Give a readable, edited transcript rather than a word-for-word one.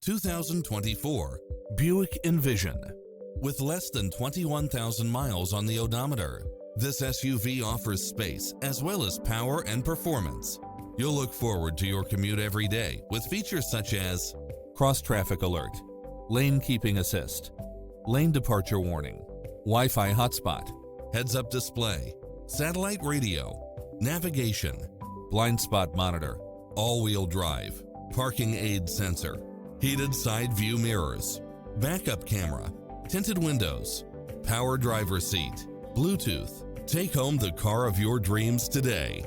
2024 Buick Envision. With less than 21,000 miles on the odometer, this SUV offers space as well as power and performance. You'll look forward to your commute every day with features such as cross-traffic alert, lane keeping assist, lane departure warning, Wi-Fi hotspot, heads-up display, satellite radio, navigation, blind spot monitor, all-wheel drive, parking aid sensor, heated side view mirrors, backup camera, tinted windows, power driver seat, Bluetooth. Take home the car of your dreams today.